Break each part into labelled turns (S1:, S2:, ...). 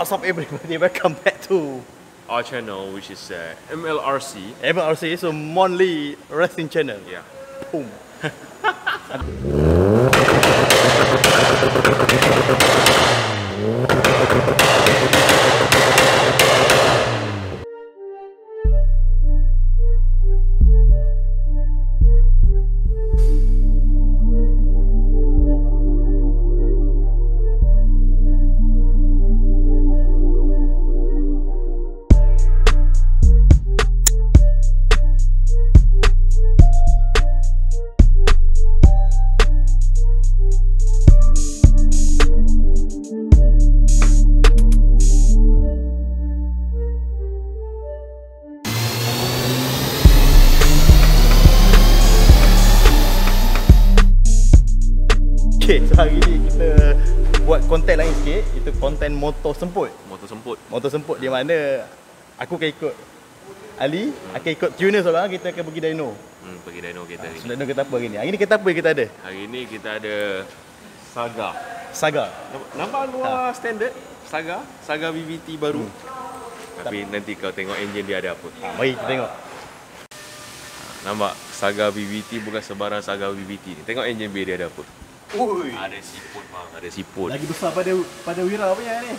S1: What's up everybody, welcome back to
S2: our channel, which is MLRC.
S1: MLRC, so Monthly Wrestling Channel.
S2: Yeah.
S1: Boom. Okay, so hari ni kita buat konten lain sikit. Itu konten motor semput. Motor semput di mana aku akan ikut Ali, akan ikut tuner seorang. Kita akan pergi dyno.
S2: Pergi dyno kita hari ni.
S1: Dyno kita apa hari ni? Hari ni kita apa yang kita ada?
S2: Hari ni kita ada Saga.
S1: Saga.
S2: Nampak luar standard Saga BBT baru. Tapi nanti kau tengok enjin dia ada apa.
S1: Mari kita tengok.
S2: Nampak Saga BBT bukan sebarang Saga BBT ni. Tengok enjin dia ada apa.
S1: Ui,
S2: ada siput bang, ada siput.
S1: lagi besar pada Wira punya ni.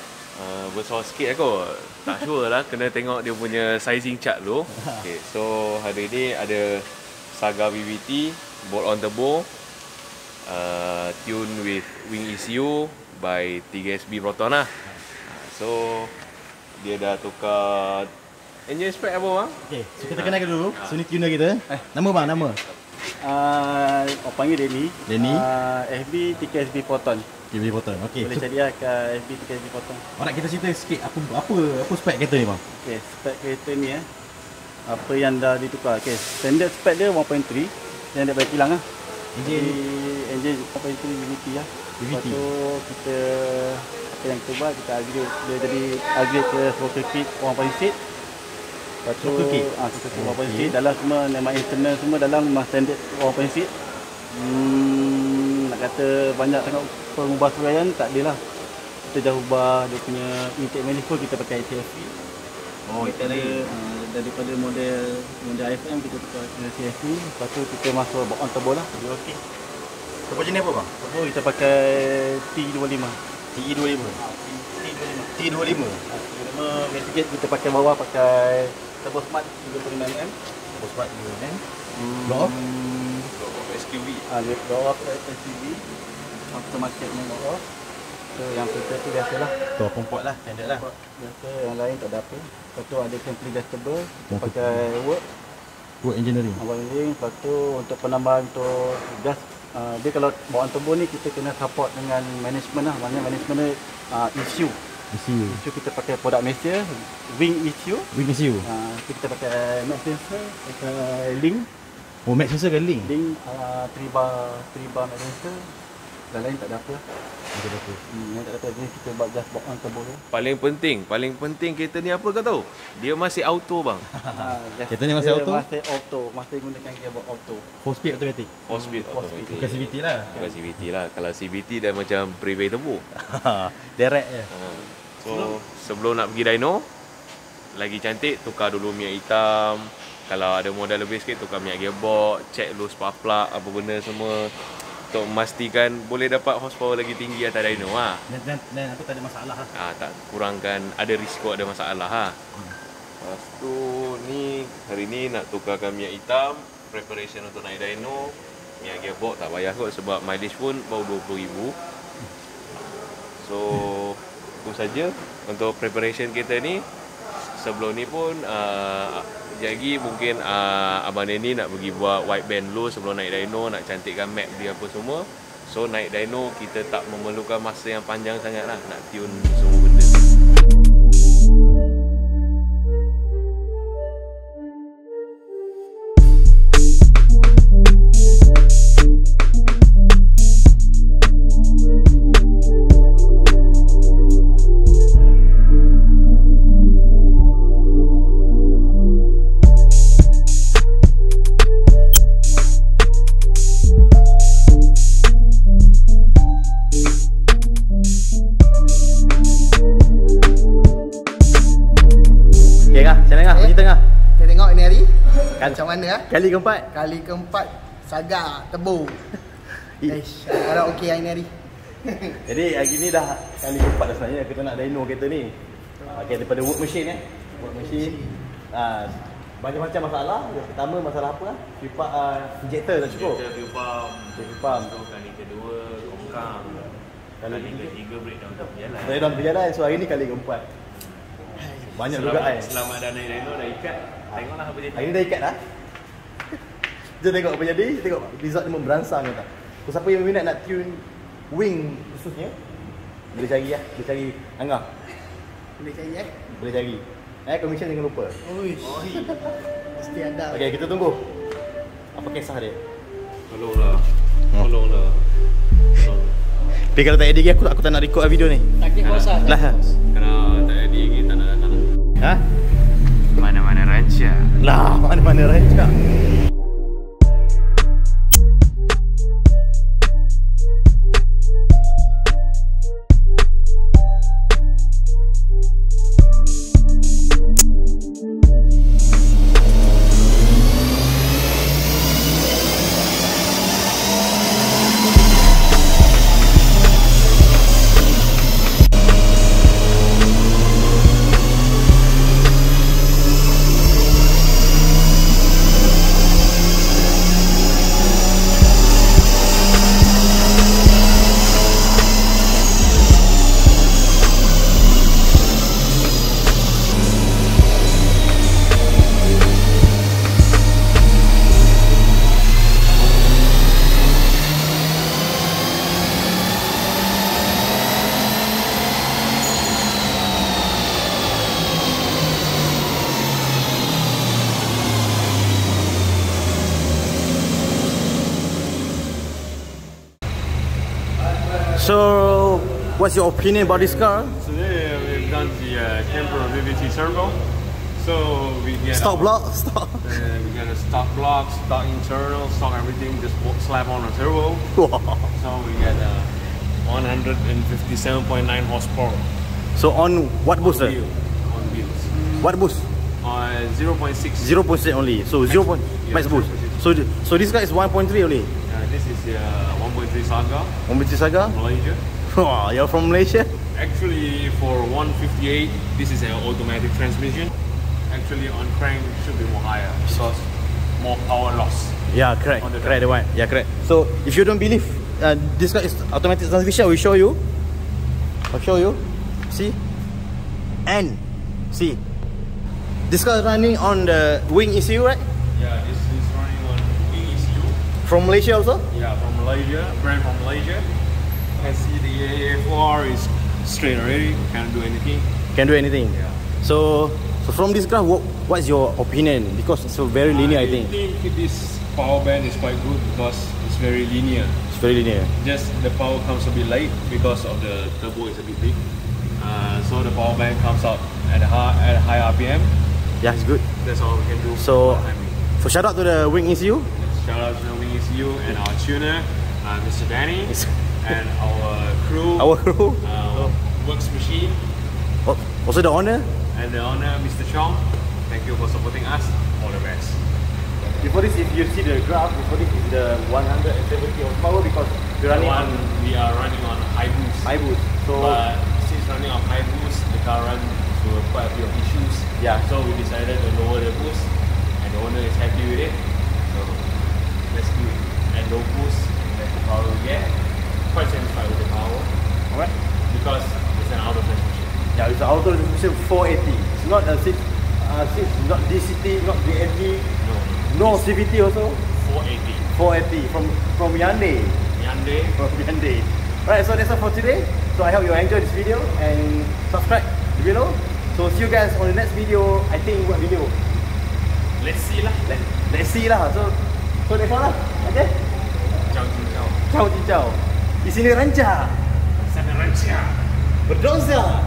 S2: Besar sikit aku. Tak sure lah, kena tengok dia punya sizing chart dulu. Okay, so hari ni ada Saga BBT, bolt on turbo, tune with wing ECU by 3SB Proton lah. So dia dah tukar engine spec apa bang?
S1: Okay, so kita kenalkan dulu. So ni tuner kita. Nama bang, nama?
S3: Orang panggil Denny. FB 3SB Proton.
S1: TB Proton. Okey.
S3: Boleh cari lah ke FB 3SB Proton.
S1: Nak kita cerita sikit apa spek kereta ni bang?
S3: Okey, spek kereta ni apa yang dah ditukar. Okey, standard spek dia 1.3 yang dia bagi hilang lah. Engine 1.3 BBT lah. Lepas tu kita apa yang kita buat, kita upgrade dia jadi upgrade ke throttle kit 1.6. Lepas tu dalam semua nama internal semua dalam memang standard 1.6. Nak kata banyak sangat pengubah suraian tak adalah. Kita dah ubah dia punya intake manifold, kita pakai CFP. Kita ada daripada model IFM kita pakai CFP. Lepas tu kita masuk on turbo lah.
S1: Okey. Turbo jenis apa bang?
S3: Turbo kita pakai T25.
S1: T25.
S3: Basically kita pakai bawah pakai turbo smart 35mm.
S1: Turbo smart 35mm. Blow off
S2: SQV.
S3: Blow off SQV. Aftermarket ni blow off. So yang filter tu biasalah.
S1: Tu komport lah, standard lah.
S3: Biasa, yang lain tak ada apa. Lepas tu ada simply adjustable. Kita pakai
S1: Work engineering.
S3: Lepas tu untuk penambahan untuk gas, dia kalau bawa turbo ni kita kena support dengan management lah. Maknanya management ni ECU kita pakai produk Malaysia, wing ECU. Kita pakai max sensor, pakai link.
S1: Oh, max sensor ke link?
S3: Link 3 bar max sensor. Dan lain tak ada apa. Yang tak ada apa, jadi kita buat just box on turbo tu.
S2: Paling penting kereta ni apa kau tahu? Dia masih auto bang.
S1: Kereta ni masih auto?
S3: Masih gunakan gearbox auto.
S1: 4 speed automatic?
S2: 4 speed automatic.
S1: Bukan CVT lah?
S2: Bukan CVT lah. Kalau CVT dah macam prevay turbo.
S1: Direct je.
S2: So sebelum nak pergi dyno, lagi cantik tukar dulu minyak hitam. Kalau ada modal lebih sikit tukar minyak gearbox, check dulu spark plug apa benda semua untuk memastikan boleh dapat horsepower lagi tinggi atas dyno lah.
S1: Dan apa tak ada masalah lah.
S2: Tak kurangkan, ada risiko ada masalah lah. Lepas tu ni hari ni nak tukarkan minyak hitam, preparation untuk naik dyno. Minyak gearbox tak payah kot sebab mileage pun baru 20,000. So itu saja untuk preparation kita ni. Sebelum ni pun jadi mungkin Abang Denny nak pergi buat white band dulu sebelum naik dyno, nak cantikkan map dia apa semua. So naik dyno kita tak memerlukan masa yang panjang sangat lah nak tune semua benda.
S4: Macam mana
S1: Kali keempat.
S4: Kali keempat Saga tebu. Kalau okey hari ni hari.
S1: Jadi hari ni dah kali keempat dah sebenarnya kita nak dyno kereta ni. Okay, daripada work machine Work machine. Banyak-macam masalah. Yang pertama masalah apa? Pipa injector tak cukup. Fuel pump.
S2: Kali kedua longkang. Kali ketiga breakdown tak berjalan.
S1: Breakdown berjalan. So hari ni kali keempat. Banyak juga
S2: Selamat dah naik dyno, dah ikat. Tengoklah apa jadi.
S1: Hari ni dah ikat dah. Jom tengok apa jadi. Tengok result ni memberansang ke tak. So, siapa yang berminat nak tune wing khususnya, boleh cari lah. Boleh cari Angah.
S4: Boleh cari
S1: Boleh cari. Commission jangan lupa.
S4: Mesti ada.
S1: Okay, kita tunggu. Apa kisah dia?
S2: Tolonglah.
S1: Tapi kalau tak edit aku tak nak record video ni.
S4: Takkan kuasa.
S1: Lah.
S2: Kalau tak ada kita tak nak datang.
S1: Ha?
S2: Mana-mana rancak.
S1: Lah, mana-mana rancak. So, what's your opinion about this car?
S2: Today we've done the camper VVT turbo. So we get
S1: Stock block? Stock.
S2: we get a stock block, stock internal, stock everything, just slap on a turbo. So we get 157.9 horsepower.
S1: So on what boost?
S2: On wheels.
S1: What boost?
S2: 0.6.
S1: 0.6 only. So 0. Max boost. So this car is 1.3 only.
S2: This is 1.3 Saga.
S1: 1.3 Saga?
S2: Malaysia.
S1: Wow, you're from Malaysia?
S2: Actually, for 158, this is an automatic transmission. Actually, on crank should be more higher because more power loss.
S1: Yeah, correct. Correct, the one. Yeah, correct. So if you don't believe this car is automatic transmission, I will show you. I'll show you. See? And see. This car is running on the wing ECU, right?
S2: Yeah, this is running on wing ECU.
S1: From Malaysia also?
S2: Yeah, from Malaysia, brand from Malaysia. I see the AF4 is straight already, can't do anything.
S1: Can do anything?
S2: Yeah.
S1: So from this car, what's your opinion? Because it's so very linear, I think.
S2: I think this power band is quite good because it's very linear.
S1: It's very linear.
S2: Just the power comes a bit late because of the turbo is a bit big. So the power band comes out at a high RPM.
S1: Yeah, it's good.
S2: That's all we can do.
S1: So shout out to the wing ECU.
S2: Shout out to the wing ECU and our tuner, Mr. Danny, and our crew.
S1: Our crew.
S2: Works machine.
S1: Also the owner.
S2: And the owner, Mr. Chong. Thank you for supporting us. All the best.
S1: Before this, if you see the graph, before this is the 170 horsepower because we are
S2: running on high boost.
S1: high boost. So
S2: since running on high boost, the car runs into quite a few issues.
S1: Yeah.
S2: So we decided to lower the boost, and the owner is happy with it. So let's do it. And low boost, that's the power we get. Quite satisfied with the power.
S1: alright.
S2: Because it's an auto transmission.
S1: Yeah, it's an auto transmission 480. It's not a not DCT, not DNG. No CVT also. 480 from Hyundai. From Hyundai. Alright, so that's all for today. So I hope you enjoyed this video and subscribe below. So see you guys on the next video. I think what video?
S2: Let's see lah.
S1: Let's see lah. So that's all lah. Okay.
S2: Ciao.
S1: Ciao. Di sini Ranca.
S2: Sampai rancak.
S1: Berdosa.